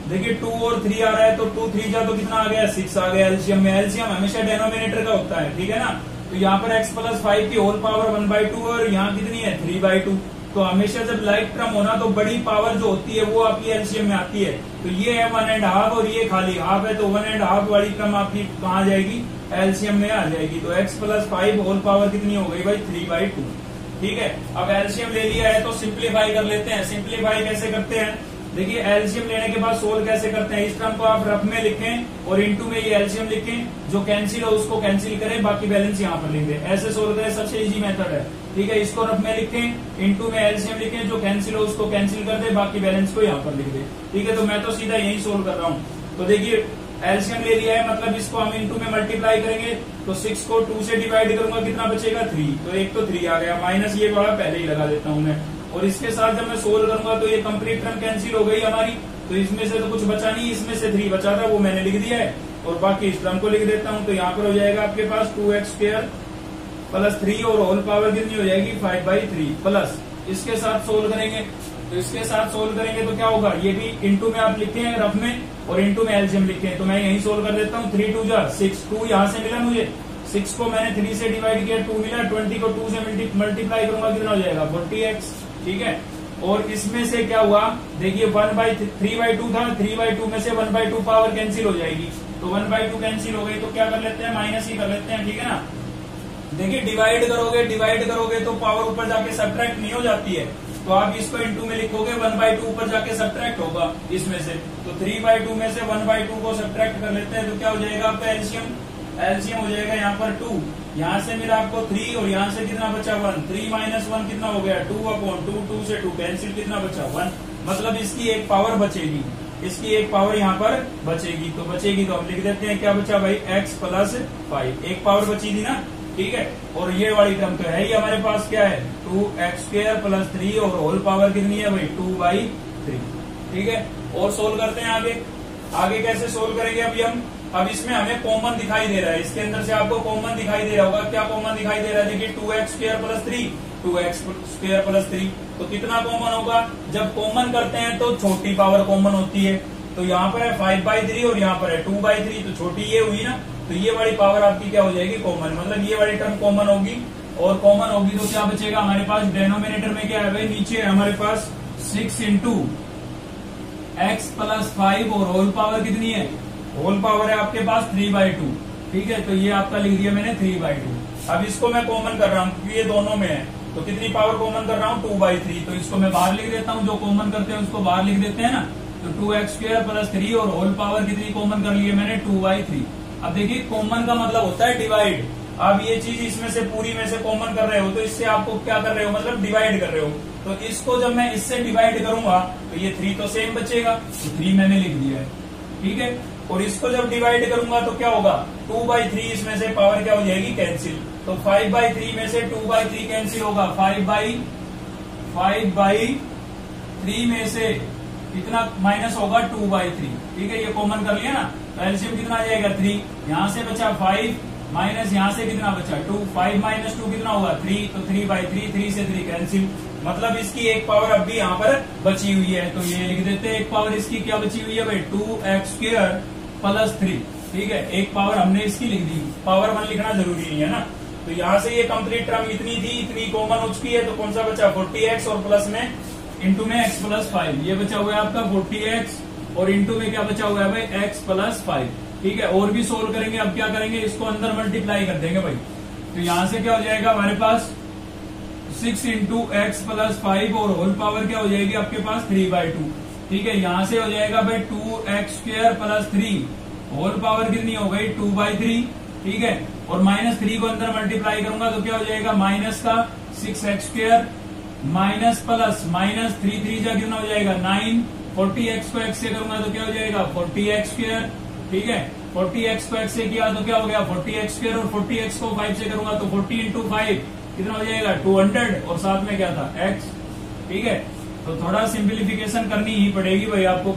देखिए 2 और 3 आ रहा है, तो 2 3 जा तो कितना आ गया 6 आ गया एलसीएम में। एलसीएम हमेशा डेनोमिनेटर का होता है, ठीक है ना। तो यहाँ पर x प्लस 5 की होल पावर 1/2, और यहाँ कितनी है 3/2। तो हमेशा जब लाइक टर्म होना तो बड़ी पावर जो होती है वो आपकी एलसीएम में आती है। तो ये है 1.5 और ये खाली हाफ है, तो 1.5 वाली टर्म आपकी कहाँ जाएगी, एलसीएम में आ जाएगी। तो x प्लस 5 होल पावर कितनी हो गई भाई 3/2। ठीक है, अब एलसीएम ले लिया है तो सिंप्लीफाई कर लेते हैं। सिंप्लीफाई कैसे करते हैं, देखिए एलसीएम लेने के बाद सोल्व कैसे करते हैं। इस टर्म को आप रफ में लिखें और इनटू में ये एलसीएम लिखें, जो कैंसिल हो उसको कैंसिल करें, बाकी बैलेंस यहाँ पर लिख दें। ऐसे सोल्व करें, सबसे इजी मेथड है। ठीक है, इसको रफ में लिखें, इनटू में एलसीएम लिखें, जो कैंसिल हो उसको कैंसिल कर दे, बाकी बैलेंस को यहाँ पर लिख दे। ठीक है, तो मैं तो सीधा यही सोल्व कर रहा हूँ। तो देखिए एलसीएम ले लिया है, मतलब इसको हम इनटू में मल्टीप्लाई करेंगे, तो 6 को 2 से डिवाइड करूंगा, कितना बचेगा 3। तो एक तो 3 आ गया, माइनस ये वाला पहले ही लगा देता हूँ मैं। और इसके साथ जब मैं सोल्व करूंगा तो ये कंप्लीट टर्म कैंसिल हो गई हमारी, तो इसमें से तो कुछ बचा नहीं, इसमें से 3 बचा था, वो मैंने लिख दिया है। और बाकी इस टर्म को लिख देता हूँ, तो यहाँ पर हो जाएगा आपके पास 2x स्क्वायर प्लस 3 और होल पावर कितनी हो जाएगी 5/3 प्लस इसके साथ सोल्व करेंगे। तो इसके साथ सोल्व करेंगे तो क्या होगा, ये भी इंटू में आप लिखते हैं रफ में, और इंटू में एलसीएम लिखते हैं। तो मैं यही सोल्व कर देता हूँ। 3 2 जा 6, 2 यहाँ से मिला मुझे, 6 को मैंने 3 से डिवाइड किया, 2 मिला, 20 को 2 से मल्टीप्लाई करूंगा, कितना हो जाएगा 40x। ठीक है, और इसमें से क्या हुआ, देखिए 3/2 था, 3/2 में से 1/2 पावर कैंसिल हो जाएगी, तो 1/2 कैंसिल हो गई, तो क्या कर लेते हैं माइनस ही कर लेते हैं। ठीक है ना, देखिए डिवाइड करोगे तो पावर ऊपर जाके सब्ट्रैक्ट नहीं हो जाती है, तो आप इसको इनटू में लिखोगे, 1/2 ऊपर जाके सब्ट्रैक्ट होगा इसमें से, तो 3/2 में से 1/2 को सब्ट्रैक्ट कर लेते हैं, तो क्या हो जाएगा आपका एलसीएम। एलसीएम हो जाएगा यहाँ पर 2, यहाँ से मेरा आपको 3 और यहाँ से कितना बचा 1, 3 माइनस 1 कितना हो गया 2/2, 2 से 2 कैंसिल, कितना बचा 1, मतलब इसकी एक पावर बचेगी, इसकी एक पावर यहाँ पर बचेगी। तो बचेगी तो हम लिख देते हैं क्या बचा भाई x प्लस 5, एक पावर बची थी ना, ठीक है। और ये वाली टर्म तो है ही हमारे पास क्या है 2x² प्लस 3 और होल पावर कितनी है भाई 2/3, ठीक है। और सोल्व करते हैं आगे, आगे कैसे सोल्व करेंगे अभी हम, अब इसमें हमें कॉमन दिखाई दे रहा है, इसके अंदर से आपको कॉमन दिखाई दे रहा होगा, क्या कॉमन दिखाई दे रहा है, देखिए 2x² प्लस 3, 2x² प्लस 3, तो कितना कॉमन होगा, जब कॉमन करते हैं तो छोटी पावर कॉमन होती है, तो यहाँ पर है 5/3 और यहाँ पर है 2/3, तो छोटी ये हुई ना, तो ये वाली पावर आपकी क्या हो जाएगी कॉमन, मतलब ये वाली टर्म कॉमन होगी, और कॉमन होगी तो क्या बचेगा हमारे पास, डिनोमिनेटर में क्या है भाई, नीचे हमारे पास 6 इंटू x प्लस 5 और होल पावर कितनी है, होल पावर है आपके पास 3/2, ठीक है। तो ये आपका लिख दिया मैंने 3/2। अब इसको मैं कॉमन कर रहा हूँ क्योंकि ये दोनों में है, तो कितनी पावर कॉमन कर रहा हूँ 2/3, तो इसको मैं बाहर लिख देता हूँ, जो कॉमन करते हैं उसको बाहर लिख देते हैं ना, तो 2x² प्लस 3 और होल पावर कितनी कॉमन कर ली है मैंने 2/3। अब देखिए कॉमन का मतलब होता है डिवाइड, आप ये चीज इसमें से पूरी में से कॉमन कर रहे हो तो इससे आपको क्या कर रहे हो, मतलब डिवाइड कर रहे हो, तो इसको जब मैं इससे डिवाइड करूंगा तो ये 3 तो सेम बचेगा, तो 3 मैंने लिख दिया है, ठीक है। और इसको जब डिवाइड करूंगा तो क्या होगा 2/3, इसमें से पावर क्या हो जाएगी कैंसिल, तो 5/3 में से 2/3 कैंसिल होगा, 5/3 में से कितना माइनस होगा 2/3, ठीक है, ये कॉमन कर लिया ना, तो एलसीएम कितना आ जाएगा 3, यहाँ से बचा 5 माइनस यहाँ से कितना बचा 2, 5 माइनस 2 कितना होगा 3, तो 3/3, 3 से 3 कैंसिल, मतलब इसकी एक पावर अब भी यहाँ पर बची हुई है, तो ये लिख देते हैं एक पावर इसकी क्या बची हुई है भाई 2x² प्लस 3, ठीक है, एक पावर हमने इसकी लिख दी, पावर 1 लिखना जरूरी नहीं है ना। तो यहाँ से ये कंप्लीट टर्म इतनी थी, इतनी कॉमन हो चुकी है, तो कौन सा बचा 40x और प्लस में इंटू में x प्लस 5, ये बचा हुआ है आपका 40x और इंटू में क्या बचा हुआ है भाई x प्लस 5, ठीक है। और भी सोल्व करेंगे, अब क्या करेंगे इसको अंदर मल्टीप्लाई कर देंगे भाई, तो यहाँ से क्या हो जाएगा हमारे पास 6 इंटू x प्लस 5 और होल पावर क्या हो जाएगी आपके पास 3/2, ठीक है। यहाँ से हो जाएगा भाई 2x² प्लस 3, होल पावर कितनी हो गई 2/3, ठीक है। और -3 को अंदर मल्टीप्लाई करूंगा तो क्या हो जाएगा माइनस का 6x² माइनस प्लस -3 जा कितना हो जाएगा 9, 40x को x से करूंगा तो क्या हो जाएगा 40x², ठीक है। 40x को x से किया तो क्या हो गया 40x² और 40x को 5 से करूंगा तो 40 इंटू 5 कितना हो जाएगा 200 और साथ में क्या था x, ठीक है। तो थोड़ा सिंप्लीफिकेशन करनी ही पड़ेगी भाई, आपको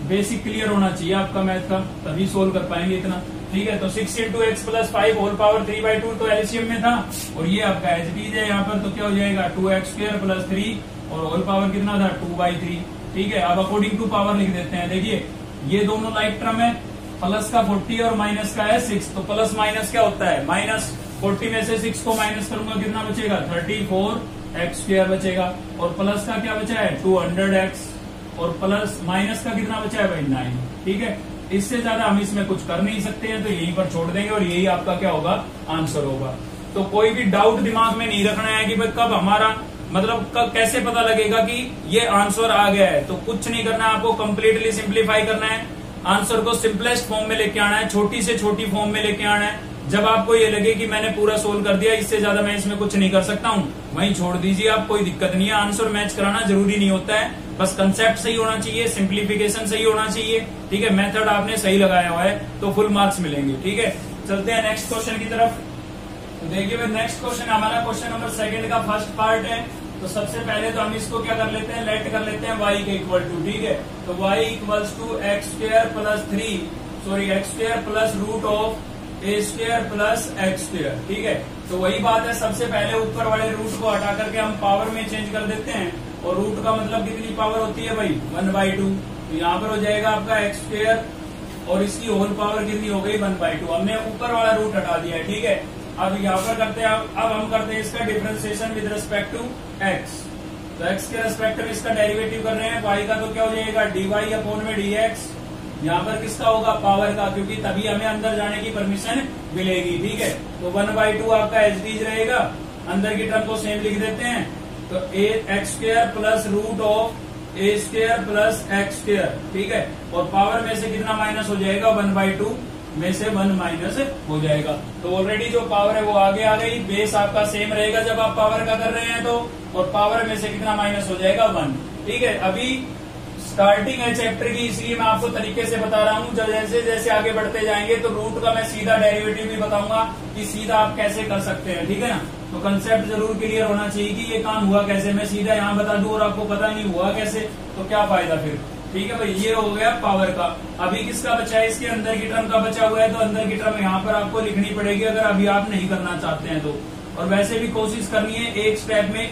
बेसिक क्लियर होना चाहिए आपका मैथ का, तभी सोल्व कर पाएंगे इतना, ठीक है। तो 6 into x plus 5 whole power 3/2 तो एलसीएम में था, और ये आपका एच डी है यहाँ पर, तो क्या हो जाएगा 2x² प्लस 3 और होल पावर कितना था 2/3, ठीक है। अब अकॉर्डिंग टू पावर लिख देते हैं, देखिए ये दोनों लाइक टर्म है, प्लस का 40 और माइनस का है 6, तो प्लस माइनस क्या होता है माइनस, 40 में से 6 को माइनस करूंगा कितना बचेगा 34x² बचेगा, और प्लस का क्या बचा है 200x, और प्लस माइनस का कितना बचा है भाई 9, ठीक है। इससे ज्यादा हम इसमें कुछ कर नहीं सकते हैं, तो यहीं पर छोड़ देंगे और यही आपका क्या होगा आंसर होगा। तो कोई भी डाउट दिमाग में नहीं रखना है कि भाई कब हमारा मतलब कैसे पता लगेगा कि ये आंसर आ गया है, तो कुछ नहीं करना है आपको, कंप्लीटली सिंप्लीफाई करना है, आंसर को सिंपलेस्ट फॉर्म में लेके आना है, छोटी से छोटी फॉर्म में लेके आना है। जब आपको ये लगे कि मैंने पूरा सोल्व कर दिया, इससे ज्यादा मैं इसमें कुछ नहीं कर सकता हूँ, वहीं छोड़ दीजिए आप, कोई दिक्कत नहीं है। आंसर मैच कराना जरूरी नहीं होता है, बस कंसेप्ट सही होना चाहिए, सिंप्लीफिकेशन सही होना चाहिए, ठीक है। मेथड आपने सही लगाया हुआ है तो फुल मार्क्स मिलेंगे, ठीक है। चलते हैं नेक्स्ट क्वेश्चन की तरफ। तो देखिए नेक्स्ट क्वेश्चन हमारा क्वेश्चन नंबर 2 का फर्स्ट पार्ट है। तो सबसे पहले तो हम इसको क्या कर लेते हैं, लेट कर लेते हैं y के इक्वल टू, ठीक है। तो y equals to x² plus 3, sorry x² plus root of a² plus x², ठीक है। तो वही बात है, सबसे पहले ऊपर वाले रूट को हटा करके हम पावर में चेंज कर देते हैं, और रूट का मतलब कितनी पावर होती है भाई 1/2, तो यहाँ पर हो जाएगा आपका x² और इसकी होल पावर कितनी हो गई 1/2, हमने ऊपर वाला रूट हटा दिया है, ठीक है। अब यहाँ पर करते हैं, अब हम करते हैं इसका differentiation with respect to x, तो x के रिस्पेक्ट में इसका डेरिवेटिव कर रहे हैं, y का तो क्या हो जाएगा dy अपॉन में dx, यहाँ पर किसका होगा पावर का, क्योंकि तभी हमें अंदर जाने की परमिशन मिलेगी, ठीक है। तो 1/2 आपका एच डी रहेगा, अंदर की टर्म को सेम लिख देते हैं, तो x² plus root of a² plus x², ठीक है। और पावर में से कितना माइनस हो जाएगा 1/2, में से 1 माइनस हो जाएगा। तो ऑलरेडी जो पावर है वो आगे आ गई, बेस आपका सेम रहेगा जब आप पावर का कर रहे हैं तो, और पावर में से कितना माइनस हो जाएगा 1। ठीक है, अभी स्टार्टिंग है चैप्टर की, इसलिए मैं आपको तरीके से बता रहा हूँ। जब जैसे जैसे आगे बढ़ते जाएंगे तो रूट का मैं सीधा डेरिवेटिव भी बताऊंगा कि सीधा आप कैसे कर सकते हैं। ठीक है ना, तो कंसेप्ट जरूर क्लियर होना चाहिए कि ये काम हुआ कैसे। मैं सीधा यहाँ बता दूं और आपको पता नहीं हुआ कैसे तो क्या फायदा फिर। ठीक है भाई, ये हो गया पावर का। अभी किसका बचा है, इसके अंदर की टर्म का बचा हुआ है, तो अंदर की टर्म यहाँ पर आपको लिखनी पड़ेगी अगर अभी आप नहीं करना चाहते हैं तो। और वैसे भी कोशिश करनी है एक स्टेप में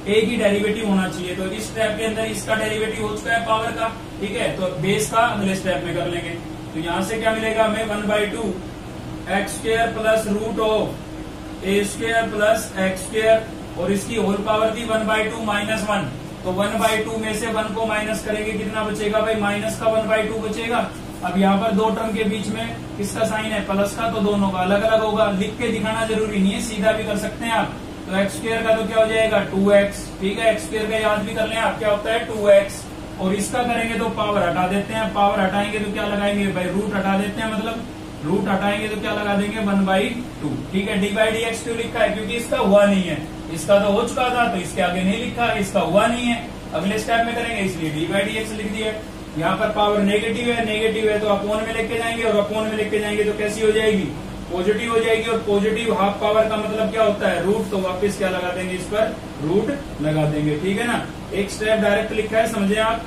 एक ही डेरिवेटिव होना चाहिए। तो इस स्टेप के अंदर इसका डेरिवेटिव हो चुका है पावर का। ठीक है, तो बेस का अगले स्टेप में कर लेंगे। तो यहाँ से क्या मिलेगा हमें 1/2 x square plus root of a square plus x square, और इसकी होल पावर थी 1/2 माइनस 1। तो 1/2 में से 1 को माइनस करेंगे, कितना बचेगा भाई, माइनस का 1/2 बचेगा। अब यहाँ पर दो टर्म के बीच में किसका साइन है, प्लस का, तो दोनों का अलग अलग होगा। लिख के दिखाना जरूरी नहीं है, सीधा भी कर सकते हैं आप। तो एक्स स्क्वायर का तो क्या हो जाएगा 2x। ठीक है, एक्स स्क्वायर का याद भी कर लें आप, क्या होता है 2x। और इसका करेंगे तो पावर हटा देते हैं, पावर हटाएंगे तो क्या लगाएंगे भाई, रूट हटा देते हैं, मतलब रूट हटाएंगे तो क्या लगा देंगे 1/2। ठीक है, d/dx क्यों लिखा है, क्योंकि इसका हुआ नहीं है, इसका तो हो चुका था तो इसके आगे नहीं लिखा, इसका हुआ नहीं है, अगले स्टेप में करेंगे इसलिए d/dx लिख दिया। यहाँ पर पावर नेगेटिव है तो अपोन में लेके जाएंगे, और अपोन में लेके जाएंगे तो कैसी हो जाएगी, पॉजिटिव हो जाएगी। और पॉजिटिव हाफ पावर का मतलब क्या होता है, रूट, तो वापस क्या लगा देंगे इस पर, रूट लगा देंगे। ठीक है ना, एक स्टेप डायरेक्ट लिखा है, समझे आप।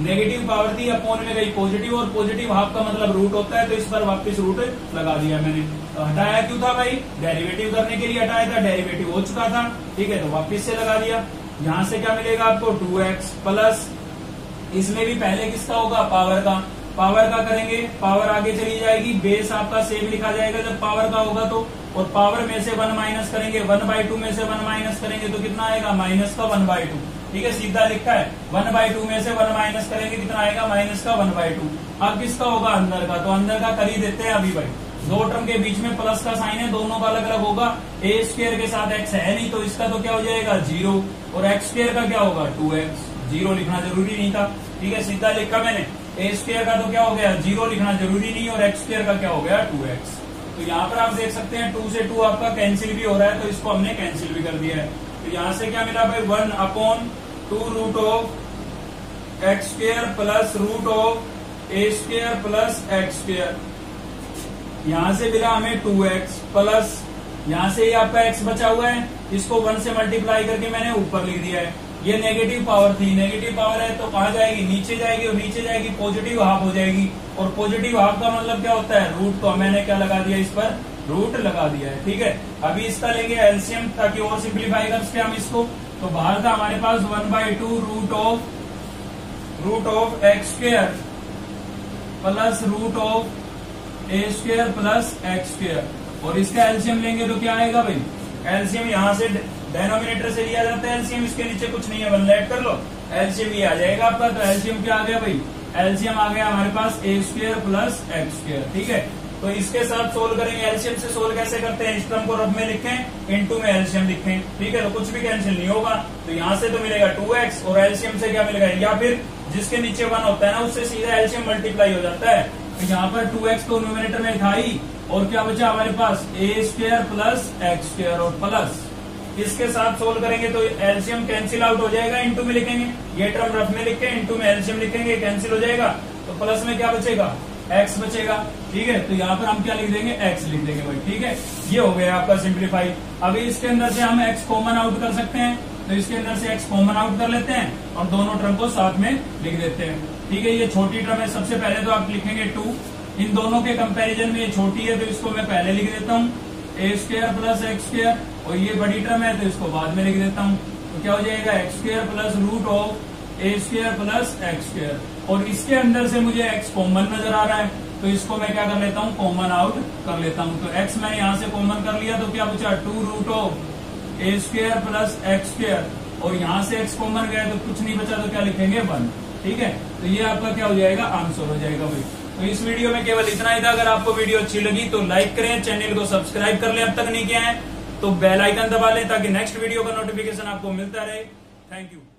नेगेटिव पावर थी, अपोन में गई पॉजिटिव, और पॉजिटिव हाफ का मतलब रूट होता है, तो इस पर वापस रूट लगा दिया मैंने। तो हटाया क्यों था भाई, डेरिवेटिव करने के लिए हटाया था, डेरिवेटिव हो चुका था। ठीक है, तो वापस से लगा दिया। यहाँ से क्या मिलेगा आपको 2x प्लस, इसमें भी पहले किसका होगा, पावर का। पावर का करेंगे, पावर आगे चली जाएगी, बेस आपका सेम लिखा जाएगा जब पावर का होगा तो। और पावर में से 1 माइनस करेंगे, 1/2 में से 1 माइनस करेंगे तो कितना आएगा, माइनस का 1/2। ठीक है, सीधा लिखा है, 1/2 में से 1 माइनस करेंगे कितना आएगा, माइनस का 1/2। अब किसका होगा, अंदर का, तो अंदर का कर ही देते हैं अभी भाई। दो टर्म के बीच में प्लस का साइन है, दोनों का अलग अलग होगा। ए स्क्वायर के साथ एक्स है नहीं, तो इसका तो क्या हो जाएगा 0, और एक्स स्क्वायर का क्या होगा 2x। 0 लिखना जरूरी नहीं था। ठीक है, सीधा लिखा मैंने। ए स्क्वायर का तो क्या हो गया 0 लिखना जरूरी नहीं, और एक्स स्क्वायर का क्या हो गया 2x। तो यहाँ पर आप देख सकते हैं 2 से 2 आपका कैंसिल भी हो रहा है, तो इसको हमने कैंसिल भी कर दिया है। तो यहाँ से क्या मिला भाई, 1/2 root of x square plus root of a square plus x square. यहाँ से मिला हमें 2x प्लस, यहाँ से ही आपका x बचा हुआ है, इसको 1 से मल्टीप्लाई करके मैंने ऊपर लिख दिया है। ये नेगेटिव पावर थी, नेगेटिव पावर है तो कहाँ जाएगी, नीचे जाएगी, और नीचे जाएगी पॉजिटिव हाफ हो जाएगी। और पॉजिटिव हाफ का मतलब क्या होता है, रूट, तो मैंने क्या लगा दिया इस पर, रूट लगा दिया है। ठीक है, अभी इसका लेंगे एलसीएम ताकि और सिंप्लीफाई कर सके हम इसको। तो बाहर था हमारे पास 1/2 root of x square plus root of a square plus x square, और इसका एलसीएम लेंगे तो क्या आएगा भाई, एलसीएम यहाँ से डेनोमिनेटर से लिया जाता है एलसीएम, इसके नीचे कुछ नहीं है, 1 ऐड कर लो, एलसीएम ये आ जाएगा आपका। तो एलसीएम क्या आ गया भाई, एलसीएम आ गया हमारे पास ए स्क्वायर प्लस एक्स स्क्वायर। ठीक है, तो इसके साथ सोल्व करेंगे। एलसीएम से सोल्व कैसे करते हैं, इस टर्म को रफ में लिखें, इनटू में एलसीएम लिखें। ठीक है, तो कुछ भी कैंसिल नहीं होगा, तो यहाँ से तो मिलेगा 2x, और एलसीएम से क्या मिलेगा, या फिर जिसके नीचे 1 होता है ना उससे सीधा एलसीएम मल्टीप्लाई हो जाता है। तो यहाँ पर 2x तो न्यूमरेटर में था ही, और क्या बचा हमारे पास ए स्क्वायर प्लस एक्स स्क्वायर, और प्लस इसके साथ सोल्व करेंगे तो एलसीएम कैंसिल आउट हो जाएगा, इनटू में लिखेंगे, ये टर्म रफ में लिखें, इनटू में एलसीएम लिखेंगे, कैंसिल हो जाएगा, तो प्लस में क्या बचेगा, x बचेगा। ठीक है, तो यहाँ पर हम क्या लिख देंगे, x लिख देंगे भाई। ठीक है, ये हो गया आपका सिंप्लीफाई। अभी इसके अंदर से हम x कॉमन आउट कर सकते हैं, तो इसके अंदर से x कॉमन आउट कर लेते हैं और दोनों टर्म को साथ में लिख देते हैं। ठीक है, ये छोटी टर्म है, सबसे पहले तो आप लिखेंगे 2, इन दोनों के कंपैरिजन में ये छोटी है तो इसको मैं पहले लिख देता हूँ, ए स्क्वायर प्लस एक्स स्क्वायर, और ये बड़ी टर्म है तो इसको बाद में लिख देता हूँ। तो क्या हो जाएगा, x square plus root of a square plus x square, और इसके अंदर से मुझे x कॉमन नजर आ रहा है, तो इसको मैं क्या कर लेता हूँ, कॉमन आउट कर लेता हूँ। तो x मैंने यहाँ से कॉमन कर लिया, तो क्या बचा 2 root of a square plus x square, और यहाँ से x कॉमन गया तो कुछ नहीं बचा, तो क्या लिखेंगे 1। ठीक है, तो ये आपका क्या हो जाएगा, आंसर हो जाएगा भाई। तो इस वीडियो में केवल इतना ही था। अगर आपको वीडियो अच्छी लगी तो लाइक करें, चैनल को सब्सक्राइब कर लें अब तक नहीं किया है तो बेल आइकन दबा लें ताकि नेक्स्ट वीडियो का नोटिफिकेशन आपको मिलता रहे। Thank you.